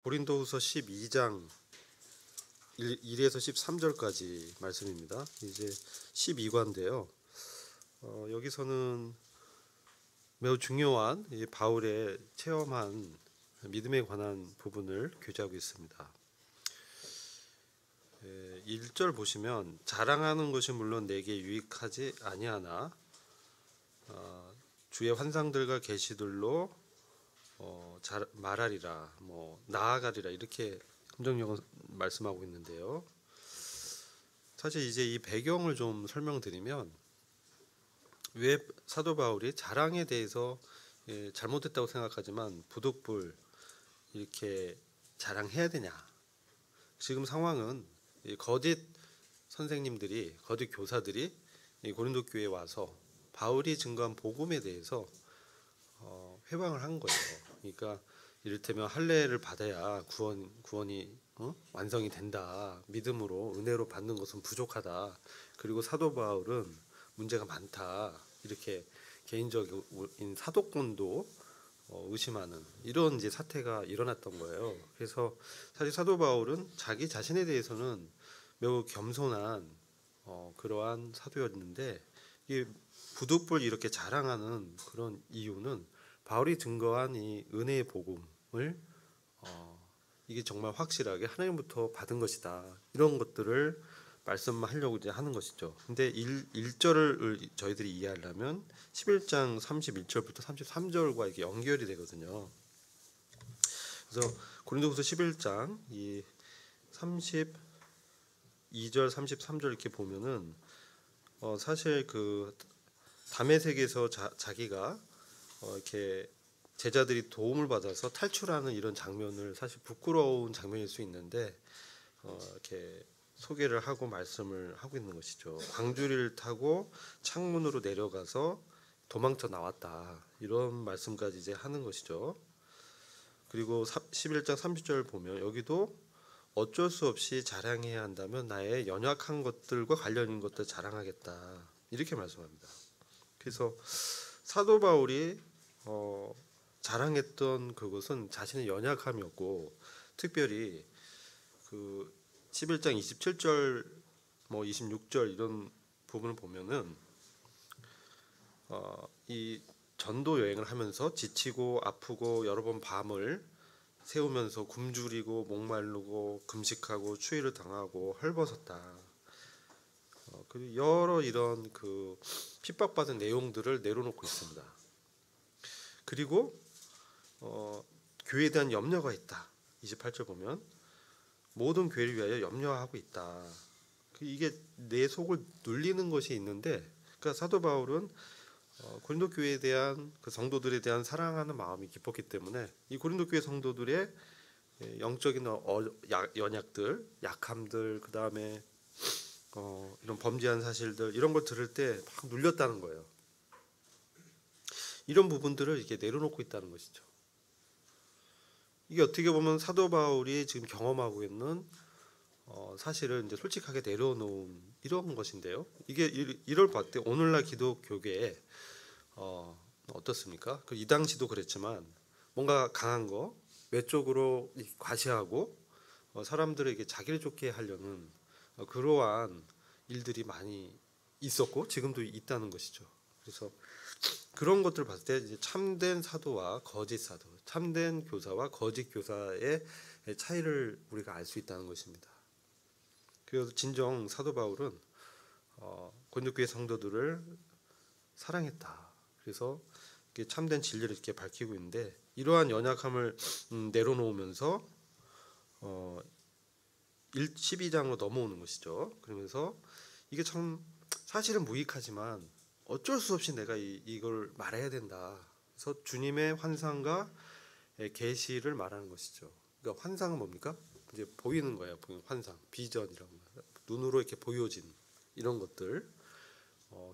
고린도후서 12장 1에서 13절까지 말씀입니다. 이제 12과인데요. 여기서는 매우 중요한 바울의 체험한 믿음에 관한 부분을 교제하고 있습니다. 1절 보시면 자랑하는 것이 물론 내게 유익하지 아니하나 주의 환상들과 계시들로 말하리라, 나아가리라, 이렇게 함정역은 말씀하고 있는데요. 사실 이제 이 배경을 좀 설명드리면, 왜 사도 바울이 자랑에 대해서 잘못했다고 생각하지만 부득불 이렇게 자랑해야 되냐? 지금 상황은 거짓 선생님들이, 거짓 교사들이 고린도 교회에 와서 바울이 증거한 복음에 대해서 회방을 한 거예요. 그러니까 이를테면 할례를 받아야 구원이 완성이 된다. 믿음으로 은혜로 받는 것은 부족하다. 그리고 사도 바울은 문제가 많다. 이렇게 개인적인 사도권도 의심하는 이런 이제 사태가 일어났던 거예요. 그래서 사실 사도 바울은 자기 자신에 대해서는 매우 겸손한 그러한 사도였는데, 이 부득불 이렇게 자랑하는 그런 이유는 바울이 증거한 이 은혜의 복음을 이게 정말 확실하게 하나님부터 받은 것이다, 이런 것들을 말씀하려고 이제 하는 것이죠. 근데 1절을 저희들이 이해하려면 11장 31절부터 33절과 이게 연결이 되거든요. 그래서 고린도후서 11장 이 32절 33절 이렇게 보면은 사실 그 다메섹에서 자기가 이렇게 제자들이 도움을 받아서 탈출하는 이런 장면을, 사실 부끄러운 장면일 수 있는데 이렇게 소개를 하고 말씀을 하고 있는 것이죠. 광주리를 타고 창문으로 내려가서 도망쳐 나왔다, 이런 말씀까지 이제 하는 것이죠. 그리고 11장 30절 보면 여기도 어쩔 수 없이 자랑해야 한다면 나의 연약한 것들과 관련 있는 것들 자랑하겠다, 이렇게 말씀합니다. 그래서 사도 바울이 자랑했던 그것은 자신의 연약함이었고, 특별히 그 11장 27절 26절 이런 부분을 보면은 이 전도 여행을 하면서 지치고 아프고 여러 번 밤을 새우면서 굶주리고 목마르고 금식하고 추위를 당하고 헐벗었다. 그리고 여러 이런 그 핍박받은 내용들을 내려놓고 있습니다. 그리고 교회에 대한 염려가 있다. 28절 보면 모든 교회를 위하여 염려하고 있다. 이게 내 속을 눌리는 것이 있는데, 그러니까 사도 바울은 고린도 교회에 대한 그 성도들에 대한 사랑하는 마음이 깊었기 때문에 이 고린도 교회 성도들의 영적인 연약들, 약함들, 그 다음에 이런 범죄한 사실들, 이런 걸 들을 때 막 눌렸다는 거예요. 이런 부분들을 이렇게 내려놓고 있다는 것이죠. 이게 어떻게 보면 사도 바울이 지금 경험하고 있는 사실을 이제 솔직하게 내려놓은 이런 것인데요. 이게 이럴 봤을 때 오늘날 기독교계에 어떻습니까? 이 당시도 그랬지만 뭔가 강한 거, 외적으로 과시하고 사람들에게 자기를 좋게 하려는 그러한 일들이 많이 있었고 지금도 있다는 것이죠. 그래서 그런 것들을 봤을 때 이제 참된 사도와 거짓 사도, 참된 교사와 거짓 교사의 차이를 우리가 알 수 있다는 것입니다. 그래서 진정 사도 바울은 고린도 교회 성도들을 사랑했다. 그래서 참된 진리를 이렇게 밝히고 있는데, 이러한 연약함을 내려놓으면서 12장으로 넘어오는 것이죠. 그러면서 이게 참 사실은 무익하지만 어쩔 수 없이 내가 이걸 말해야 된다. 그래서 주님의 환상과 계시를 말하는 것이죠. 그러니까 환상은 뭡니까? 이제 보이는 거예요. 환상, 비전이라고, 눈으로 이렇게 보여진 이런 것들.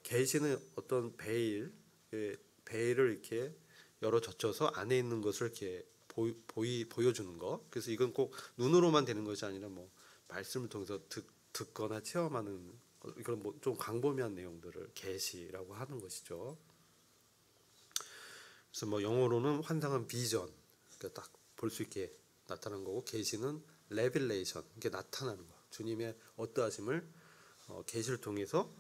계시는 어떤 베일을 이렇게 열어 젖혀서 안에 있는 것을 이렇게 보여주는 거. 그래서 이건 꼭 눈으로만 되는 것이 아니라 말씀을 통해서 듣거나 체험하는 그런 좀 광범위한 내용들을 계시라고 하는 것이죠. 그래서 영어로는 환상은 비전, 그러니까 딱 볼 수 있게 나타난 거고, 계시는 레빌레이션, 이게 나타나는 거. 주님의 어떠하심을 계시를 통해서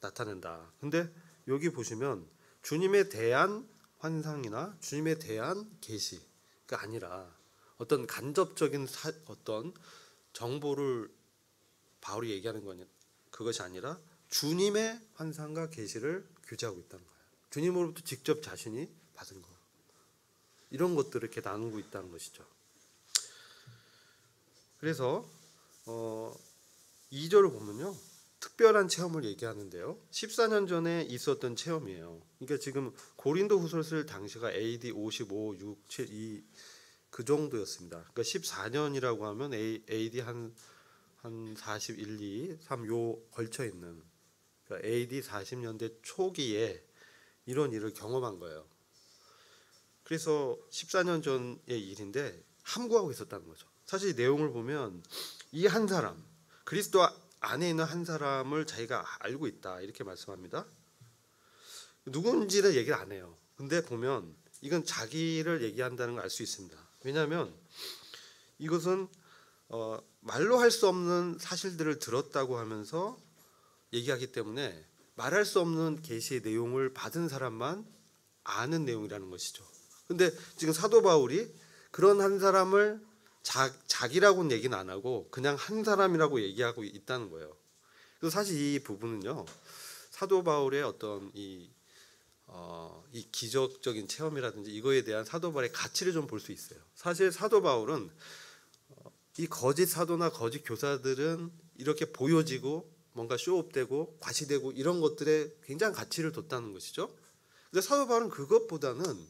나타낸다. 근데 여기 보시면 주님에 대한 환상이나 주님에 대한 계시가 아니라 어떤 간접적인 어떤 정보를 바울이 얘기하는 거냐, 그것이 아니라 주님의 환상과 계시를 교제하고 있다는 거예요. 주님으로부터 직접 자신이 받은 거. 이런 것들을 이렇게 나누고 있다는 것이죠. 그래서 2절을 보면요, 특별한 체험을 얘기하는데요. 14년 전에 있었던 체험이에요. 그러니까 지금 고린도 후서를 쓸 당시가 AD 55, 6, 7, 2 그 정도였습니다. 그러니까 14년이라고 하면 AD 한 41, 2, 3 요 걸쳐 있는, 그러니까 AD 40년대 초기에 이런 일을 경험한 거예요. 그래서 14년 전의 일인데 함구하고 있었다는 거죠. 사실 이 내용을 보면 이 한 사람, 그리스도 안에 있는 한 사람을 자기가 알고 있다 이렇게 말씀합니다. 누군지를 얘기를 안 해요. 근데 보면 이건 자기를 얘기한다는 걸 알 수 있습니다. 왜냐하면 이것은 말로 할 수 없는 사실들을 들었다고 하면서 얘기하기 때문에 말할 수 없는 계시의 내용을 받은 사람만 아는 내용이라는 것이죠. 근데 지금 사도 바울이 그런 한 사람을 자기라고는 얘기는 안 하고 그냥 한 사람이라고 얘기하고 있다는 거예요. 그래서 사실 이 부분은요, 사도 바울의 어떤 이 기적적인 체험이라든지 이거에 대한 사도 바울의 가치를 좀 볼 수 있어요. 사실 사도 바울은 이 거짓 사도나 거짓 교사들은 이렇게 보여지고 뭔가 쇼업되고 과시되고 이런 것들에 굉장히 가치를 뒀다는 것이죠. 근데 사도 바울은 그것보다는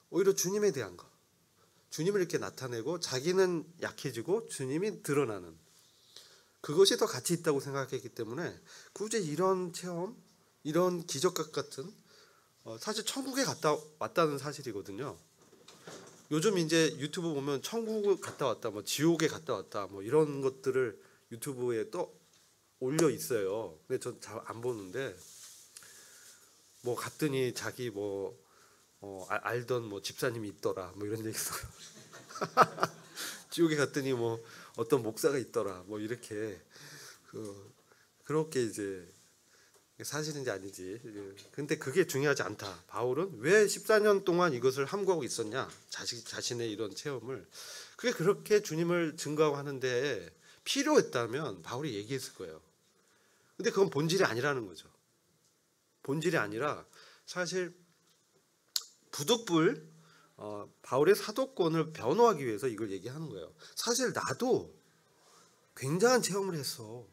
오히려 주님에 대한 것, 주님을 이렇게 나타내고 자기는 약해지고 주님이 드러나는 그것이 더 가치 있다고 생각했기 때문에 굳이 이런 체험, 이런 기적각 같은 사실 천국에 갔다 왔다는 사실이거든요. 요즘 이제 유튜브 보면 천국 갔다 왔다, 뭐 지옥에 갔다 왔다, 뭐 이런 것들을 유튜브에 또 올려 있어요. 근데 전 잘 안 보는데 뭐 갔더니 자기 뭐 알던 뭐 집사님이 있더라, 뭐 이런 얘기 있어요. 지옥에 갔더니 뭐 어떤 목사가 있더라, 뭐 이렇게 그렇게 이제 사실인지 아니지. 근데 그게 중요하지 않다. 바울은 왜 14년 동안 이것을 함구하고 있었냐? 자신의 이런 체험을. 그게 그렇게 주님을 증거하고 하는데 필요했다면 바울이 얘기했을 거예요. 근데 그건 본질이 아니라는 거죠. 본질이 아니라 사실 부득불 바울의 사도권을 변호하기 위해서 이걸 얘기하는 거예요. 사실 나도 굉장한 체험을 했어.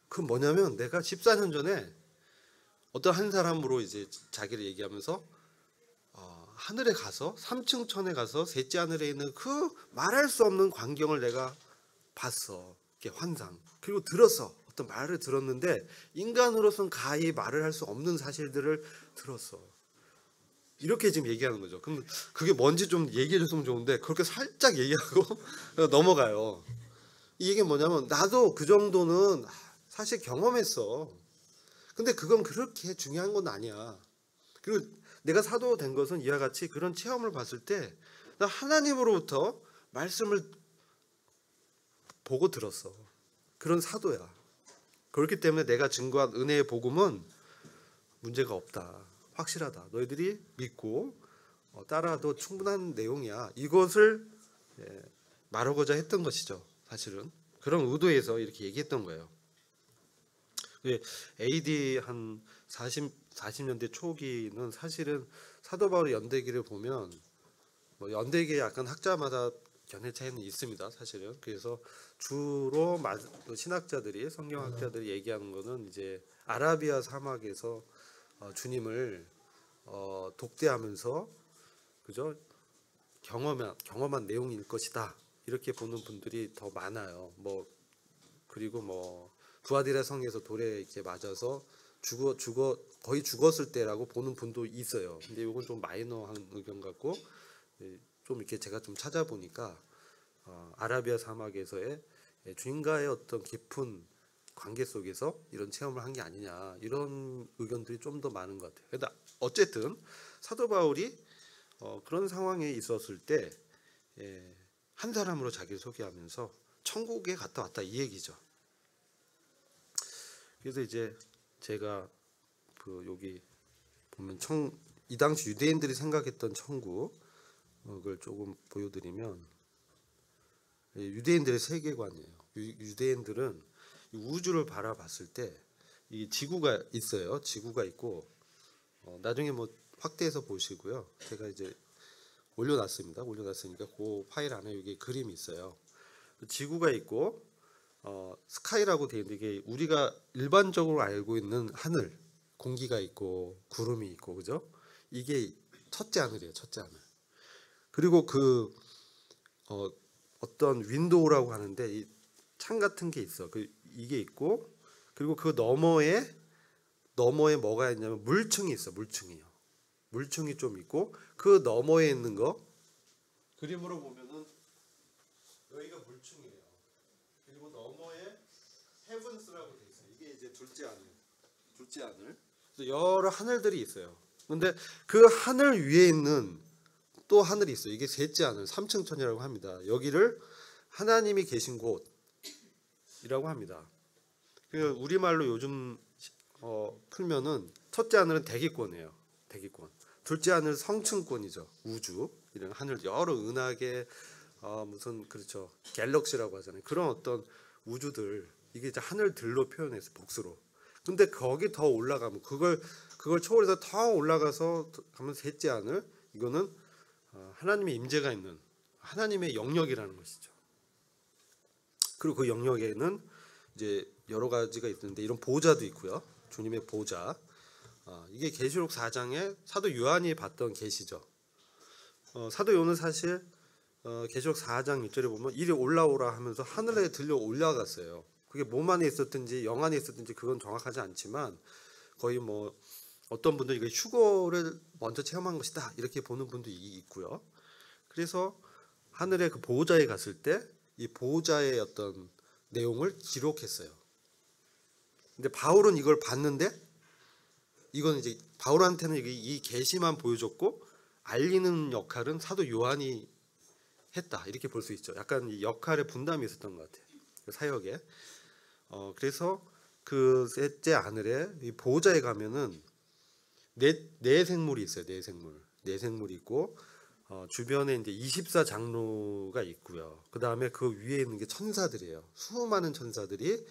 그 뭐냐면 내가 14년 전에 어떤 한 사람으로 이제 자기를 얘기하면서 하늘에 가서 3층 천에 가서 셋째 하늘에 있는 그 말할 수 없는 광경을 내가 봤어. 이게 환상. 그리고 들었어. 어떤 말을 들었는데 인간으로서는 가히 말을 할 수 없는 사실들을 들었어. 이렇게 지금 얘기하는 거죠. 그럼 그게 뭔지 좀 얘기해 줬으면 좋은데 그렇게 살짝 얘기하고 넘어가요. 이 얘기는 뭐냐면 나도 그 정도는 사실 경험했어. 근데 그건 그렇게 중요한 건 아니야. 그리고 내가 사도 된 것은 이와 같이 그런 체험을 봤을 때 나 하나님으로부터 말씀을 보고 들었어. 그런 사도야. 그렇기 때문에 내가 증거한 은혜의 복음은 문제가 없다. 확실하다. 너희들이 믿고 따라도 충분한 내용이야. 이것을 말하고자 했던 것이죠. 사실은 그런 의도에서 이렇게 얘기했던 거예요. AD 한 40년대 초기는 사실은 사도 바울의 연대기를 보면 뭐 연대기에 약간 학자마다 견해 차이는 있습니다. 사실은. 그래서 주로 신학자들이, 성경학자들이 얘기하는 거는 이제 아라비아 사막에서 주님을 독대하면서 그죠? 경험한 내용일 것이다. 이렇게 보는 분들이 더 많아요. 뭐 그리고 뭐 두아디라 성에서 돌에 이렇게 맞아서 거의 죽었을 때라고 보는 분도 있어요. 근데 이건 좀 마이너한 의견 같고, 좀 이렇게 제가 좀 찾아보니까 아라비아 사막에서의 주님과의 어떤 깊은 관계 속에서 이런 체험을 한 게 아니냐, 이런 의견들이 좀 더 많은 것 같아요. 근데 어쨌든 사도 바울이 그런 상황에 있었을 때 한 사람으로 자기를 소개하면서 천국에 갔다 왔다 이 얘기죠. 그래서 이제 제가 그 여기 보면 이 당시 유대인들이 생각했던 천국을 조금 보여드리면 유대인들의 세계관이에요. 유대인들은 우주를 바라봤을 때 이 지구가 있어요. 지구가 있고 나중에 뭐 확대해서 보시고요. 제가 이제 올려놨습니다. 올려놨으니까 그 파일 안에 여기 그림이 있어요. 지구가 있고 스카이라고 되어 있는데 이게 우리가 일반적으로 알고 있는 하늘, 공기가 있고 구름이 있고 그죠? 이게 첫째 하늘이에요. 첫째 하늘. 그리고 그 어떤 윈도우라고 하는데 이 창 같은 게 있어. 이게 있고 그리고 그 너머에 뭐가 있냐면 물층이 있어. 물층이 좀 있고 그 너머에 있는 거 그림으로 보면은 여기가 물층이에요. 그리고 너머에 헤븐스라고 돼 있어요. 이게 이제 둘째 하늘. 그래서 여러 하늘들이 있어요. 근데 그 하늘 위에 있는 또 하늘이 있어요. 이게 셋째 하늘, 삼층천이라고 합니다. 여기를 하나님이 계신 곳이라고 합니다. 우리말로 요즘 풀면은 첫째 하늘은 대기권이에요. 대기권. 둘째 하늘 성층권이죠. 우주 이런 하늘 여러 은하계 무슨 그렇죠. 갤럭시라고 하잖아요. 그런 어떤 우주들 이게 이제 하늘들로 표현해서 복수로. 근데 거기 더 올라가면 그걸 초월해서 더 올라가서 가면 셋째 하늘 이거는 하나님의 임재가 있는 하나님의 영역이라는 것이죠. 그리고 그 영역에는 이제 여러 가지가 있는데 이런 보좌도 있고요. 주님의 보좌. 이게 계시록 4장에 사도 요한이 봤던 계시죠. 사도 요한은 사실 계시록 4장 1절에 보면 이리 올라오라 하면서 하늘에 들려 올라갔어요. 그게 몸 안에 있었든지 영 안에 있었든지 그건 정확하지 않지만 거의 뭐 어떤 분들이 이거 휴거를 먼저 체험한 것이다 이렇게 보는 분도 있고요. 그래서 하늘의 그 보호자에 갔을 때 이 보호자의 어떤 내용을 기록했어요. 근데 바울은 이걸 봤는데 이건 이제 바울한테는 이 계시만 보여줬고 알리는 역할은 사도 요한이 했다 이렇게 볼 수 있죠. 약간 이 역할의 분담이 있었던 것 같아요. 그 사역에. 그래서 그 셋째 하늘에 이 보호자에 가면은 네 생물이 있어요. 네 생물이 있고 주변에 이제 24장로가 있고요. 그 다음에 그 위에 있는 게 천사들이에요. 수많은 천사들이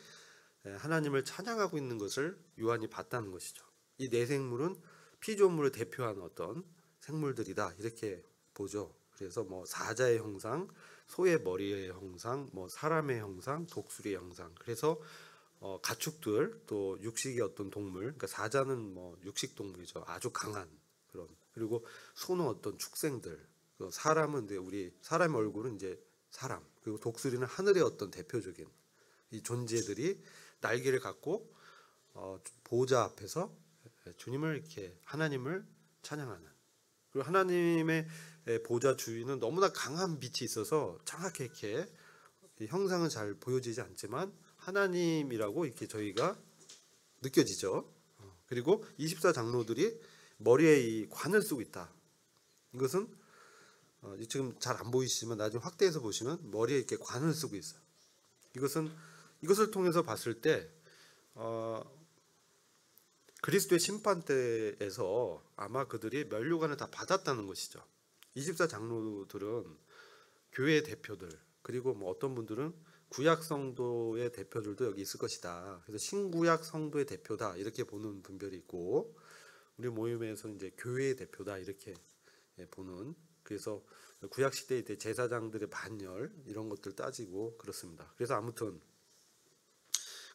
하나님을 찬양하고 있는 것을 요한이 봤다는 것이죠. 이 네 생물은 피조물을 대표하는 어떤 생물들이다 이렇게 보죠. 그래서 뭐 사자의 형상, 소의 머리의 형상, 뭐 사람의 형상, 독수리의 형상. 그래서 가축들 또 육식의 어떤 동물, 그러니까 사자는 뭐 육식 동물이죠. 아주 강한 그런. 그리고 소는 어떤 축생들. 사람은 이제 우리 사람의 얼굴은 이제 사람. 그리고 독수리는 하늘의 어떤 대표적인 이 존재들이 날개를 갖고 보호자 앞에서 주님을 이렇게 하나님을 찬양하는. 그리고 하나님의 보호자 주위는 너무나 강한 빛이 있어서 정확히 이렇게 형상은 잘 보여지지 않지만 하나님이라고 이렇게 저희가 느껴지죠. 그리고 24장로들이 머리에 이 관을 쓰고 있다. 이것은 지금 잘 안 보이시지만 나중에 확대해서 보시면 머리에 이렇게 관을 쓰고 있어요. 이것을 통해서 봤을 때 그리스도의 심판 때에서 아마 그들이 면류관을 다 받았다는 것이죠. 24장로들은 교회의 대표들 그리고 뭐 어떤 분들은 구약 성도의 대표들도 여기 있을 것이다. 그래서 신구약 성도의 대표다 이렇게 보는 분별이 있고 우리 모임에서는 이제 교회의 대표다 이렇게 보는. 그래서 구약 시대의 제사장들의 반열 이런 것들 따지고 그렇습니다. 그래서 아무튼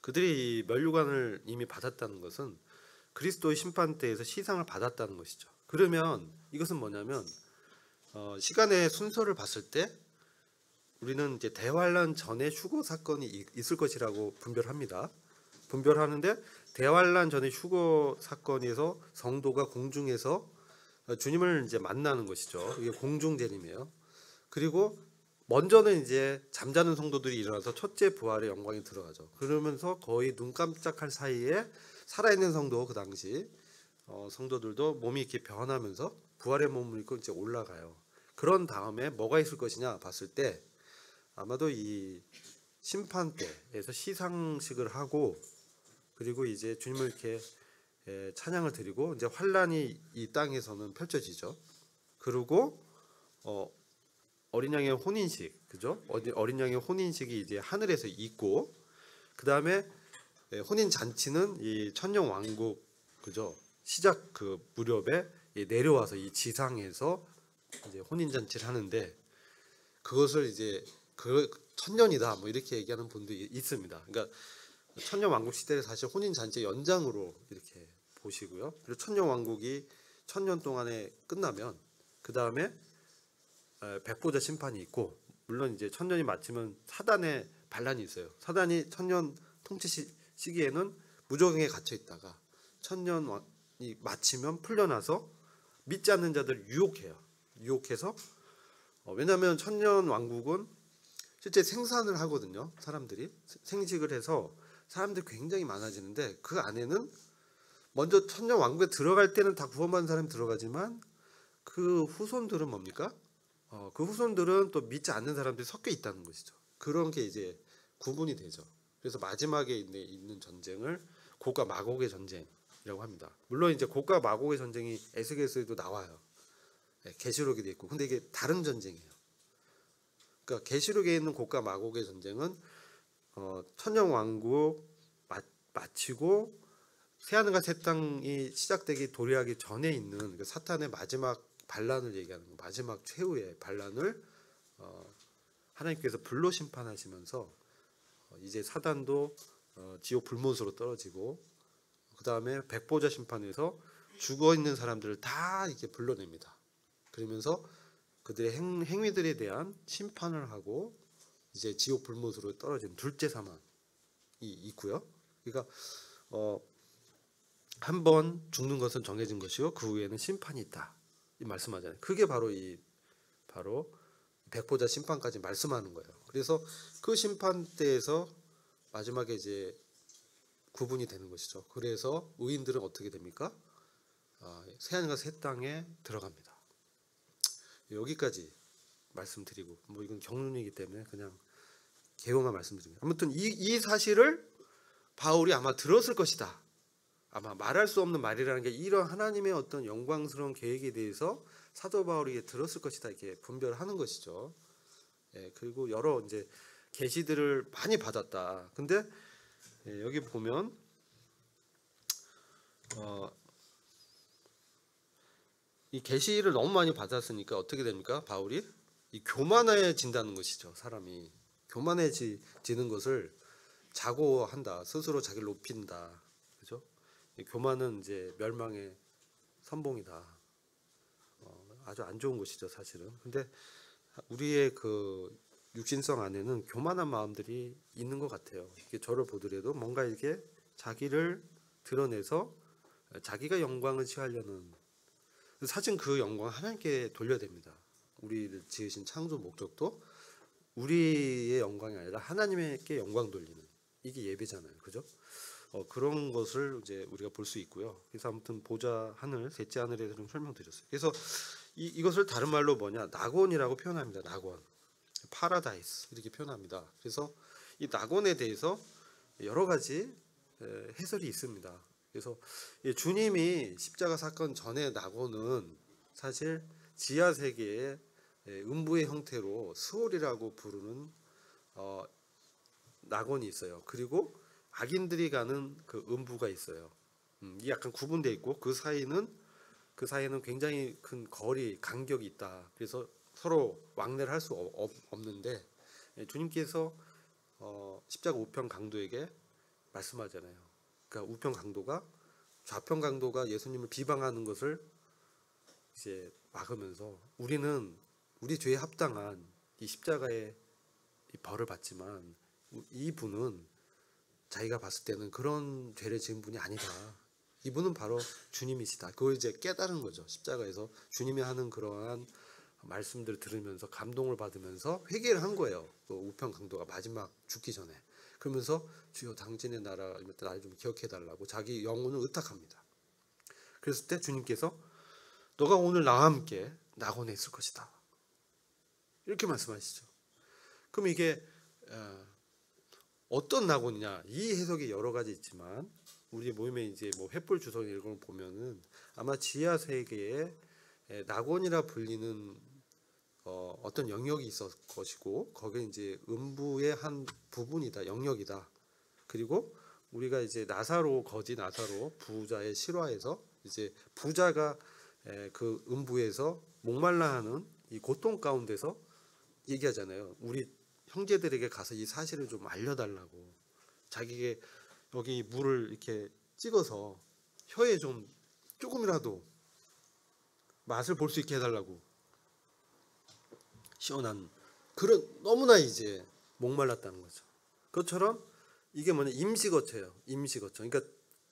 그들이 면류관을 이미 받았다는 것은 그리스도의 심판 때에서 시상을 받았다는 것이죠. 그러면 이것은 뭐냐면 시간의 순서를 봤을 때 우리는 이제 대환란 전에 휴거 사건이 있을 것이라고 분별합니다. 분별하는데 대환란 전에 휴거 사건에서 성도가 공중에서 주님을 이제 만나는 것이죠. 이게 공중 재림이에요. 그리고 먼저는 이제 잠자는 성도들이 일어나서 첫째 부활의 영광에 들어가죠. 그러면서 거의 눈 깜짝할 사이에 살아있는 성도 그 당시 성도들도 몸이 이렇게 변하면서 부활의 몸을 입고 이제 올라가요. 그런 다음에 뭐가 있을 것이냐 봤을 때 아마도 이 심판 때에서 시상식을 하고, 그리고 이제 주님을 이렇게 찬양을 드리고 이제 환란이 이 땅에서는 펼쳐지죠. 그리고 어린 양의 혼인식, 그죠? 어린 양의 혼인식이 이제 하늘에서 있고, 그 다음에 혼인 잔치는 이 천년 왕국, 그죠? 시작 그 무렵에 내려와서 이 지상에서 이제 혼인 잔치를 하는데, 그것을 이제 그 천년이다 뭐 이렇게 얘기하는 분들이 있습니다. 그러니까 천년 왕국 시대를 사실 혼인 잔치 연장으로 이렇게 보시고요. 그리고 천년 왕국이 천년 동안에 끝나면 그 다음에 백보자 심판이 있고, 물론 이제 천년이 마치면 사단의 반란이 있어요. 사단이 천년 통치 시기에는 무적행에 갇혀 있다가 천년이 마치면 풀려나서 믿지 않는 자들을 유혹해요. 유혹해서 왜냐하면 천년 왕국은 실제 생산을 하거든요. 사람들이 생식을 해서 사람들이 굉장히 많아지는데, 그 안에는 먼저 천년 왕국에 들어갈 때는 다 구원받은 사람이 들어가지만 그 후손들은 뭡니까? 그 후손들은 또 믿지 않는 사람들이 섞여 있다는 것이죠. 그런 게 이제 구분이 되죠. 그래서 마지막에 있는 전쟁을 고과 마곡의 전쟁이라고 합니다. 물론 이제 고과 마곡의 전쟁이 에스겔서에도 나와요. 계시록에도 있고. 근데 이게 다른 전쟁이에요. 그러니까 계시록에 있는 고과 마곡의 전쟁은 천년 왕국 마치고 새하늘과 새 땅이 시작되기 도래하기 전에 있는 그 사탄의 마지막 반란을 얘기하는 거, 마지막 최후의 반란을 하나님께서 불로 심판하시면서 이제 사단도 지옥 불못으로 떨어지고, 그 다음에 백보자 심판에서 죽어 있는 사람들을 다 이렇게 불러냅니다. 그러면서 그들의 행위들에 대한 심판을 하고 이제 지옥 불못으로 떨어지는 둘째 사망이 있고요. 그러니까 한 번 죽는 것은 정해진 것이요 그 후에는 심판이 있다, 이 말씀하잖아요. 그게 바로 백보자 심판까지 말씀하는 거예요. 그래서 그 심판 때에서 마지막에 이제 구분이 되는 것이죠. 그래서 의인들은 어떻게 됩니까? 새하늘과 새 땅에 들어갑니다. 여기까지 말씀드리고, 뭐 이건 경륜이기 때문에 그냥 개요만 말씀드립니다. 아무튼 이 사실을 바울이 아마 들었을 것이다. 아마 말할 수 없는 말이라는 게, 이런 하나님의 어떤 영광스러운 계획에 대해서 사도 바울이 들었을 것이다, 이렇게 분별하는 것이죠. 그리고 여러 이제 계시들을 많이 받았다. 근데 여기 보면 이 계시를 너무 많이 받았으니까 어떻게 됩니까? 바울이 이 교만해진다는 것이죠. 사람이 교만해지는 것을 자고한다. 스스로 자기를 높인다. 그죠? 이 교만은 이제 멸망의 선봉이다. 아주 안 좋은 것이죠, 사실은. 근데 우리의 그 육신성 안에는 교만한 마음들이 있는 것 같아요. 이게 저를 보더라도 뭔가 이렇게 자기를 드러내서 자기가 영광을 취하려는, 사실 그 영광 하나님께 돌려야 됩니다. 우리를 지으신 창조 목적도 우리의 영광이 아니라 하나님께 영광 돌리는, 이게 예배잖아요, 그죠? 그런 것을 이제 우리가 볼 수 있고요. 그래서 아무튼 보좌 하늘, 셋째 하늘에 대해서 좀 설명드렸어요. 그래서 이것을 다른 말로 뭐냐, 낙원이라고 표현합니다. 낙원, 파라다이스 이렇게 표현합니다. 그래서 이 낙원에 대해서 여러 가지 해설이 있습니다. 그래서 주님이 십자가 사건 전에 낙원은 사실 지하 세계의 음부의 형태로 스올이라고 부르는 낙원이 있어요. 그리고 악인들이 가는 그 음부가 있어요. 이 약간 구분되어 있고, 그 사이는 굉장히 큰 거리 간격이 있다. 그래서 서로 왕래를 할 수 없는데, 주님께서 십자가 우편 강도에게 말씀하잖아요. 그러니까 우편 강도가, 좌편 강도가 예수님을 비방하는 것을 이제 막으면서, 우리는 우리 죄에 합당한 이 십자가의 이 벌을 받지만 이 분은 자기가 봤을 때는 그런 죄를 지은 분이 아니다. 이분은 바로 주님이시다. 그걸 이제 깨달은 거죠. 십자가에서 주님이 하는 그러한 말씀들을 들으면서 감동을 받으면서 회개를 한 거예요. 그 우편 강도가 마지막 죽기 전에. 그러면서 주여 당신의 나라 나를 좀 기억해 달라고 자기 영혼을 의탁합니다. 그랬을 때 주님께서 너가 오늘 나와 함께 낙원에 있을 것이다, 이렇게 말씀하시죠. 그럼 이게 어떤 낙원이냐? 이 해석이 여러 가지 있지만 우리 모임에 이제 뭐 횃불 주석 이런 걸 보면은 아마 지하 세계에 낙원이라 불리는 어떤 영역이 있었을 것이고 거기에 이제 음부의 한 부분이다, 영역이다. 그리고 우리가 이제 나사로 거지 나사로 부자의 실화에서 이제 부자가 그 음부에서 목말라하는 이 고통 가운데서 얘기하잖아요. 우리 형제들에게 가서 이 사실을 좀 알려달라고. 자기게 여기 물을 이렇게 찍어서 혀에 좀 조금이라도 맛을 볼 수 있게 해달라고. 시원한 그런 너무나 이제 목말랐다는 거죠. 그것처럼 이게 뭐냐 임시거처예요. 임시거처. 그러니까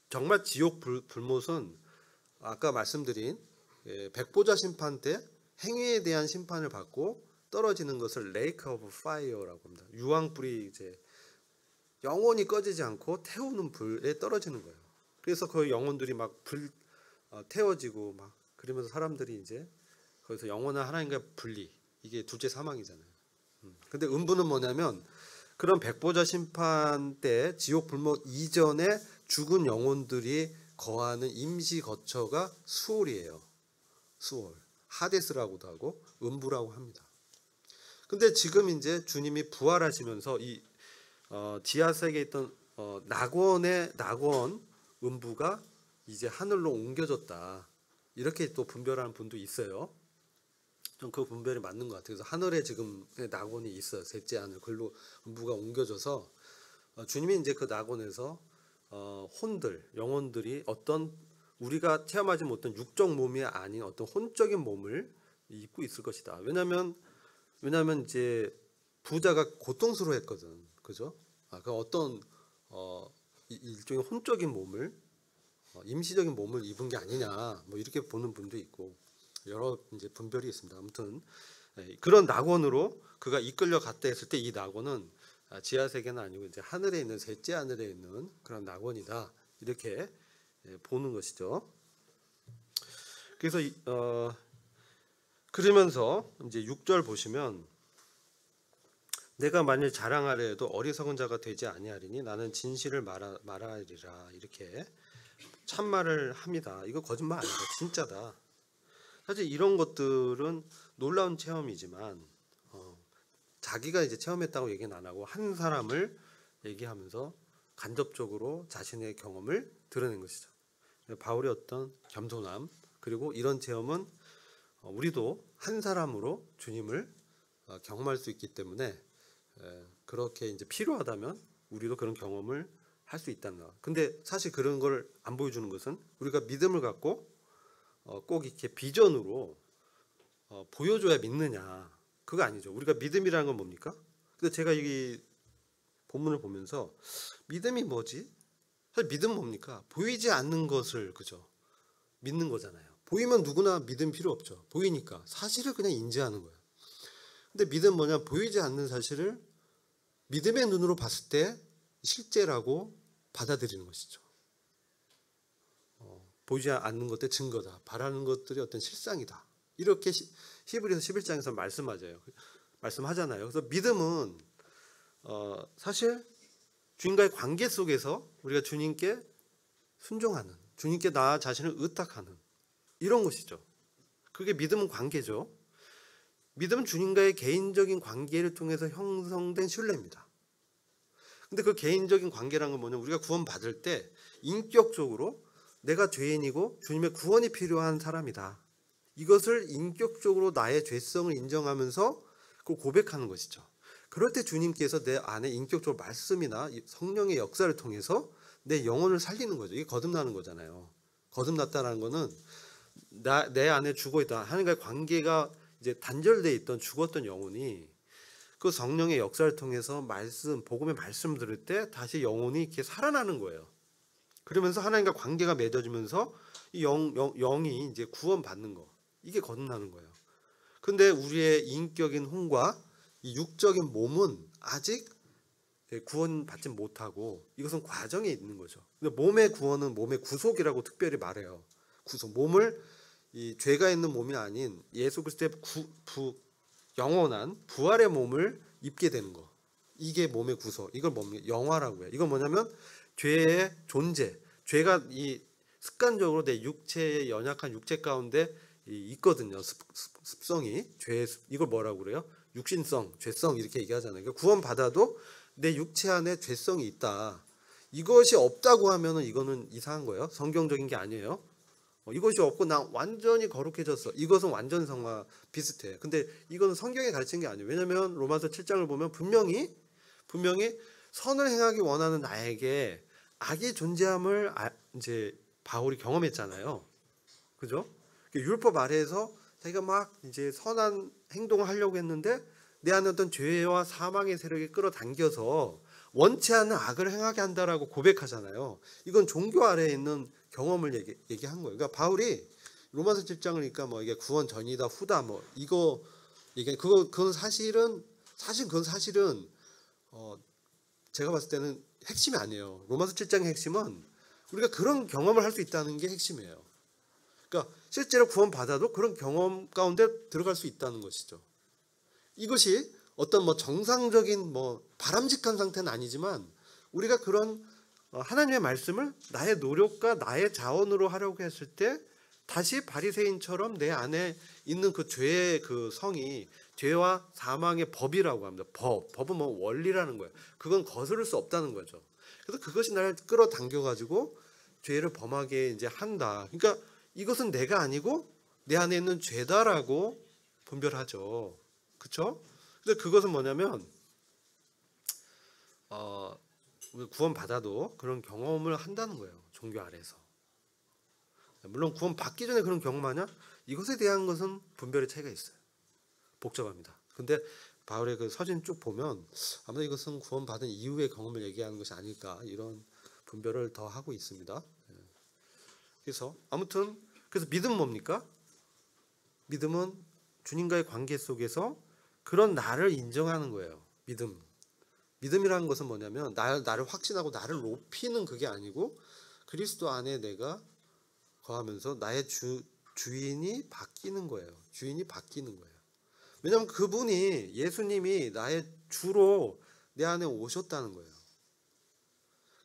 정말 지옥 불못은 아까 말씀드린 백보자 심판 때 행위에 대한 심판을 받고 떨어지는 것을 레이크 오브 파이어라고 합니다. 유황불이 이제 영원히 꺼지지 않고 태우는 불에 떨어지는 거예요. 그래서 그 영혼들이 막 불 태워지고 막 그러면서 사람들이 이제 거기서 영원한 하나님과 분리, 이게 둘째 사망이잖아요. 근데 음부는 뭐냐면 그런 백보자 심판 때 지옥 불못 이전에 죽은 영혼들이 거하는 임시 거처가 수월이에요. 수월. 하데스라고도 하고 음부라고 합니다. 근데 지금 이제 주님이 부활하시면서 이 지하 세계에 있던 낙원 음부가 이제 하늘로 옮겨졌다. 이렇게 또 분별하는 분도 있어요. 좀 그 분별이 맞는 것 같아요. 그래서 하늘에 지금 낙원이 있어요. 셋째 하늘. 글로 음부가 옮겨져서 주님이 이제 그 낙원에서 혼들, 영혼들이 어떤 우리가 체험하지 못한 육적 몸이 아닌 어떤 혼적인 몸을 입고 있을 것이다. 왜냐하면 이제 부자가 고통스러워했거든, 그죠? 그 어떤 일종의 혼적인 몸을 임시적인 몸을 입은 게 아니냐, 뭐 이렇게 보는 분도 있고 여러 이제 분별이 있습니다. 아무튼 그런 낙원으로 그가 이끌려 갔다 했을 때 이 낙원은 지하 세계는 아니고 이제 하늘에 있는 셋째 하늘에 있는 그런 낙원이다 이렇게 보는 것이죠. 그래서 그러면서 이제 6절 보시면 내가 만일 자랑하려 해도 어리석은 자가 되지 아니하리니 나는 진실을 말하리라 이렇게 참말을 합니다. 이거 거짓말 아니다. 진짜다. 사실 이런 것들은 놀라운 체험이지만 자기가 이제 체험했다고 얘기는 안 하고 한 사람을 얘기하면서 간접적으로 자신의 경험을 드러낸 것이죠. 바울의 어떤 겸손함 그리고 이런 체험은 우리도 한 사람으로 주님을 경험할 수 있기 때문에 그렇게 이제 필요하다면 우리도 그런 경험을 할 수 있다는 거. 근데 사실 그런 걸 안 보여주는 것은 우리가 믿음을 갖고 꼭 이렇게 비전으로 보여줘야 믿느냐 그거 아니죠. 우리가 믿음이라는 건 뭡니까? 근데 제가 이 본문을 보면서 믿음이 뭐지? 사실 믿음은 뭡니까? 보이지 않는 것을 그죠? 믿는 거잖아요. 보이면 누구나 믿음 필요 없죠. 보이니까 사실을 그냥 인지하는 거예요. 근데 믿음 뭐냐? 보이지 않는 사실을 믿음의 눈으로 봤을 때 실제라고 받아들이는 것이죠. 보이지 않는 것들의 증거다. 바라는 것들이 어떤 실상이다. 이렇게 히브리서 11장에서 말씀하잖아요. 그래서 믿음은 사실 주님과의 관계 속에서 우리가 주님께 순종하는, 주님께 나 자신을 의탁하는 이런 것이죠. 그게 믿음은 관계죠. 믿음은 주님과의 개인적인 관계를 통해서 형성된 신뢰입니다. 근데 그 개인적인 관계라는 건 뭐냐면 우리가 구원받을 때 인격적으로 내가 죄인이고 주님의 구원이 필요한 사람이다. 이것을 인격적으로 나의 죄성을 인정하면서 그 고백하는 것이죠. 그럴 때 주님께서 내 안에 인격적으로 말씀이나 성령의 역사를 통해서 내 영혼을 살리는 거죠. 이게 거듭나는 거잖아요. 거듭났다는 거는 내 안에 죽어있다. 하나님과의 관계가 이제 단절되어 있던 죽었던 영혼이 그 성령의 역사를 통해서 복음의 말씀 들을 때 다시 영혼이 이렇게 살아나는 거예요. 그러면서 하나님과 관계가 맺어지면서 이 영이 이제 구원받는 거. 이게 거듭나는 거예요. 근데 우리의 인격인 혼과 이 육적인 몸은 아직 구원받지 못하고 이것은 과정에 있는 거죠. 근데 몸의 구원은 몸의 구속이라고 특별히 말해요. 구속. 몸을 이 죄가 있는 몸이 아닌 예수 그리스도의 영원한 부활의 몸을 입게 되는 거. 이게 몸의 구조. 이걸 뭡니까? 영화라고 해요. 이건 뭐냐면 죄의 존재. 죄가 이 습관적으로 내 육체의 연약한 육체 가운데 있거든요. 습성이. 죄의 이걸 뭐라고 그래요? 육신성, 죄성 이렇게 얘기하잖아요. 그러니까 구원 받아도 내 육체 안에 죄성이 있다. 이것이 없다고 하면은 이거는 이상한 거예요. 성경적인 게 아니에요. 이것이 없고 나 완전히 거룩해졌어. 이것은 완전 성화 비슷해. 근데 이거는 성경에 가르치는 게 아니에요. 왜냐하면 로마서 7장을 보면 분명히 선을 행하기 원하는 나에게 악이 존재함을 이제 바울이 경험했잖아요. 그죠? 율법 아래에서 자기가 막 이제 선한 행동을 하려고 했는데 내 안에 어떤 죄와 사망의 세력이 끌어당겨서 원치 않는 악을 행하게 한다라고 고백하잖아요. 이건 종교 아래에 있는 경험을 얘기한 거예요. 그러니까 바울이 로마서 7장을 그러니까 뭐 이게 구원 전이다 후다 뭐 이거 얘기 그건 사실은 제가 봤을 때는 핵심이 아니에요. 로마서 7장의 핵심은 우리가 그런 경험을 할 수 있다는 게 핵심이에요. 그러니까 실제로 구원 받아도 그런 경험 가운데 들어갈 수 있다는 것이죠. 이것이 어떤 뭐 정상적인 뭐 바람직한 상태는 아니지만 우리가 그런 하나님의 말씀을 나의 노력과 나의 자원으로 하려고 했을 때 다시 바리새인처럼 내 안에 있는 그 죄의 그 성이 죄와 사망의 법이라고 합니다. 법은 뭐 원리라는 거예요. 그건 거스를 수 없다는 거죠. 그래서 그것이 나를 끌어당겨 가지고 죄를 범하게 이제 한다. 그러니까 이것은 내가 아니고 내 안에 있는 죄다라고 분별하죠. 그렇죠? 근데 그것은 뭐냐면 구원 받아도 그런 경험을 한다는 거예요. 종교 아래에서. 물론 구원 받기 전에 그런 경험하냐? 이것에 대한 것은 분별의 차이가 있어요. 복잡합니다. 근데 바울의 그 서신 쭉 보면 아마 이것은 구원 받은 이후의 경험을 얘기하는 것이 아닐까 이런 분별을 더 하고 있습니다. 그래서 아무튼 그래서 믿음은 뭡니까? 믿음은 주님과의 관계 속에서 그런 나를 인정하는 거예요. 믿음이라는 것은 뭐냐면 나를 확신하고 나를 높이는 그게 아니고 그리스도 안에 내가 거하면서 나의 주인이 바뀌는 거예요. 주인이 바뀌는 거예요. 왜냐하면 그분이 예수님이 나의 주로 내 안에 오셨다는 거예요.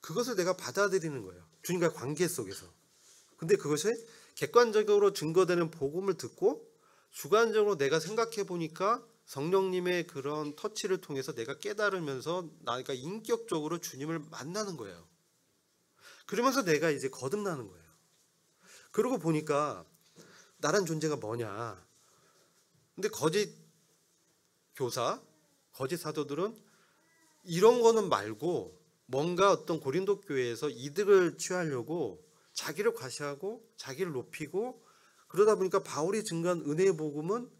그것을 내가 받아들이는 거예요. 주님과의 관계 속에서. 근데 그것이 객관적으로 증거되는 복음을 듣고 주관적으로 내가 생각해 보니까 성령님의 그런 터치를 통해서 내가 깨달으면서 나가 인격적으로 주님을 만나는 거예요. 그러면서 내가 이제 거듭나는 거예요. 그러고 보니까 나란 존재가 뭐냐. 근데 거짓 교사, 거짓 사도들은 이런 거는 말고 뭔가 어떤 고린도 교회에서 이득을 취하려고 자기를 과시하고 자기를 높이고 그러다 보니까 바울이 증거한 은혜의 복음은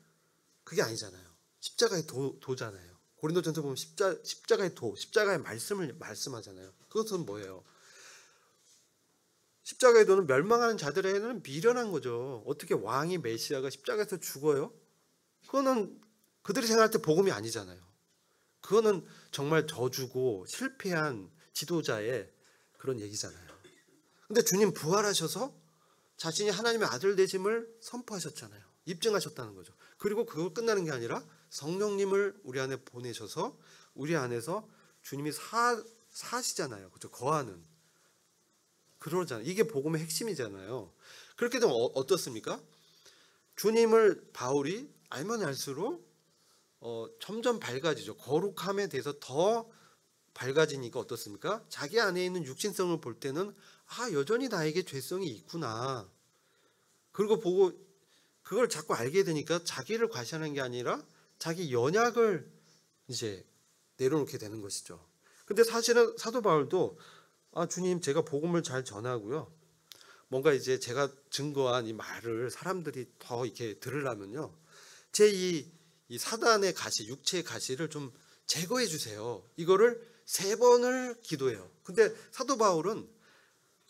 그게 아니잖아요. 십자가의 도잖아요. 고린도전서 보면 십자가의 십자가의 말씀을 말씀하잖아요. 그것은 뭐예요? 십자가의 도는 멸망하는 자들에게는 미련한 거죠. 어떻게 왕이 메시아가 십자가에서 죽어요? 그거는 그들이 생각할 때 복음이 아니잖아요. 그거는 정말 저주고 실패한 지도자의 그런 얘기잖아요. 근데 주님 부활하셔서 자신이 하나님의 아들 되심을 선포하셨잖아요. 입증하셨다는 거죠. 그리고 그거 끝나는 게 아니라 성령님을 우리 안에 보내셔서 우리 안에서 주님이 사시잖아요. 그렇죠? 거하는. 그러잖아요. 이게 복음의 핵심이잖아요. 그렇게 되면 어떻습니까? 주님을 바울이 알면 알수록 점점 밝아지죠. 거룩함에 대해서 더 밝아지니까 어떻습니까? 자기 안에 있는 육신성을 볼 때는 여전히 나에게 죄성이 있구나. 그리고 보고 그걸 자꾸 알게 되니까 자기를 과시하는 게 아니라 자기 연약을 이제 내려놓게 되는 것이죠. 근데 사실은 사도 바울도 주님 제가 복음을 잘 전하고요. 뭔가 이제 제가 증거한 이 말을 사람들이 더 이렇게 들으려면요. 제 이 사단의 가시, 육체의 가시를 좀 제거해 주세요. 이거를 3번을 기도해요. 근데 사도 바울은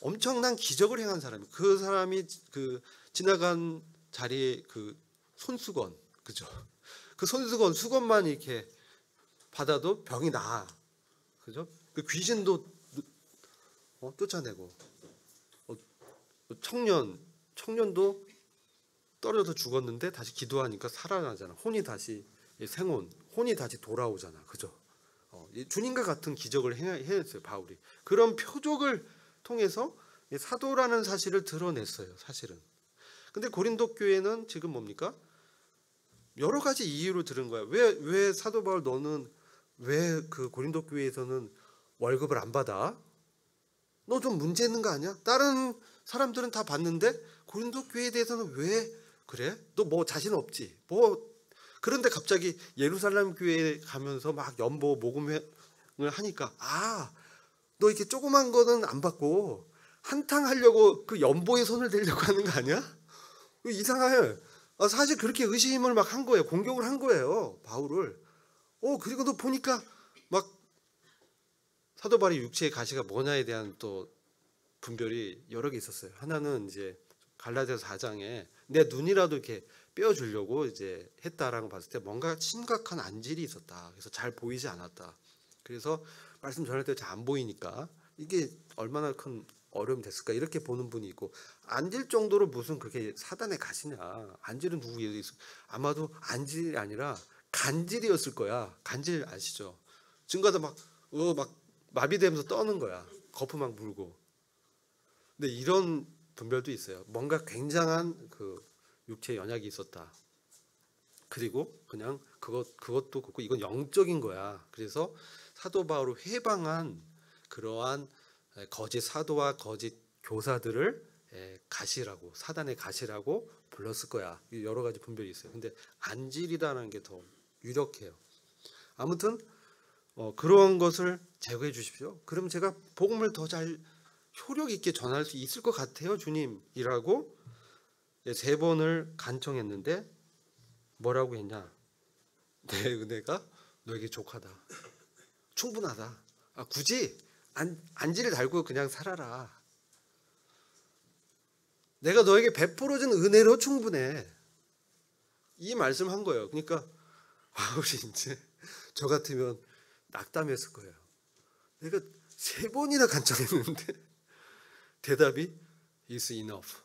엄청난 기적을 행한 사람이에요. 그 사람이 그 지나간 자리에 그 손수건, 그죠? 그 수건만 이렇게 받아도 병이 나아, 그죠? 그 귀신도 쫓아내고, 청년도 떨어져서 죽었는데 다시 기도하니까 살아나잖아. 혼이 다시 이 생혼, 혼이 다시 돌아오잖아, 그죠? 이 주님과 같은 기적을 해냈어요 바울이. 그런 표적을 통해서 이 사도라는 사실을 드러냈어요, 사실은. 근데 고린도 교회는 지금 뭡니까? 여러 가지 이유로 들은 거야. 왜 사도 바울 너는 왜 그 고린도 교회에서는 월급을 안 받아? 너 좀 문제 있는 거 아니야? 다른 사람들은 다 받는데 고린도 교회에 대해서는 왜 그래? 너 뭐 자신 없지? 뭐 그런데 갑자기 예루살렘 교회에 가면서 막 연보 모금을 하니까 너 이렇게 조그만 거는 안 받고 한탕 하려고 그 연보에 손을 대려고 하는 거 아니야? 이상해. 사실 그렇게 의심을 막 한 거예요. 공격을 한 거예요, 바울을. 그리고 또 보니까 막 사도 바울의 육체의 가시가 뭐냐에 대한 또 분별이 여러 개 있었어요. 하나는 이제 갈라디아서 4장에 내 눈이라도 이렇게 떼어주려고 이제 했다라고 봤을 때 뭔가 심각한 안질이 있었다. 그래서 잘 보이지 않았다. 그래서 말씀 전할 때 잘 안 보이니까 이게 얼마나 큰 어려움이 됐을까 이렇게 보는 분이 있고, 안질 정도로 무슨 그렇게 사단의 가시냐. 안질은 누구 예도 있어. 아마도 안질이 아니라 간질이었을 거야. 간질 아시죠? 증거다 막 마비되면서 떠는 거야. 거품 막 물고. 근데 이런 분별도 있어요. 뭔가 굉장한 그 육체의 연약이 있었다. 그리고 그냥 그것도 그렇고 이건 영적인 거야. 그래서 사도 바울을 해방한 그러한 거짓 사도와 거짓 교사들을 가시라고, 사단의 가시라고 불렀을 거야. 여러 가지 분별이 있어요. 근데 안질이라는 게 더 유력해요. 아무튼 그러한 것을 제거해 주십시오. 그럼 제가 복음을 더 잘 효력 있게 전할 수 있을 것 같아요, 주님이라고 3번을 간청했는데 뭐라고 했냐? 내 은혜가 너에게 족하다. 충분하다. 굳이 안지를 달고 그냥 살아라. 내가 너에게 베풀어준 은혜로 충분해. 이 말씀한 거예요. 그러니까 바울이 이제 저 같으면 낙담했을 거예요. 내가 3번이나 간청했는데 대답이 is enough.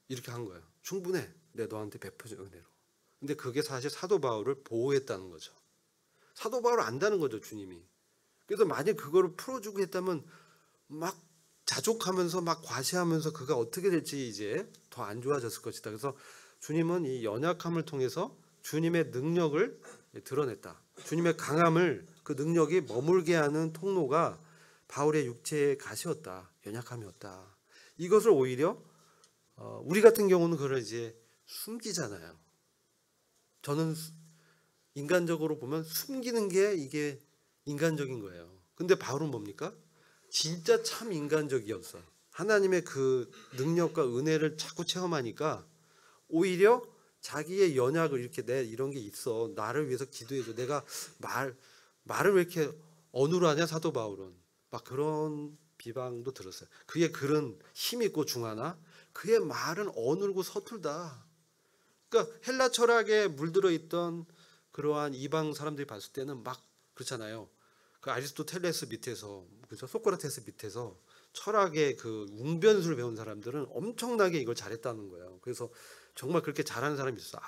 이렇게 한 거예요. 충분해. 내가 너한테 베풀어준 은혜로. 근데 그게 사실 사도 바울을 보호했다는 거죠. 사도 바울을 안다는 거죠, 주님이. 그래서 만약 그거를 풀어주고 했다면 막 자족하면서 막 과시하면서 그가 어떻게 될지 이제 더 안 좋아졌을 것이다. 그래서 주님은 이 연약함을 통해서 주님의 능력을 드러냈다. 주님의 강함을, 그 능력이 머물게 하는 통로가 바울의 육체의 가시였다. 연약함이었다. 이것을 오히려 우리 같은 경우는 그걸 이제 숨기잖아요. 저는 인간적으로 보면 숨기는 게 이게 인간적인 거예요. 근데 바울은 뭡니까? 진짜 참 인간적이었어. 하나님의 그 능력과 은혜를 자꾸 체험하니까 오히려 자기의 연약을 이렇게 내 이런 게 있어. 나를 위해서 기도해줘. 내가 말을 왜 이렇게 어눌하냐 사도 바울은. 막 그런 비방도 들었어요. 그의 글은 힘 있고 중하나 그의 말은 어눌고 서툴다. 그러니까 헬라 철학에 물들어 있던 그러한 이방 사람들이 봤을 때는 막 그렇잖아요. 그 아리스토텔레스 밑에서, 그죠? 소크라테스 밑에서 철학의 그 웅변술을 배운 사람들은 엄청나게 이걸 잘했다는 거예요. 그래서 정말 그렇게 잘하는 사람이 있었어.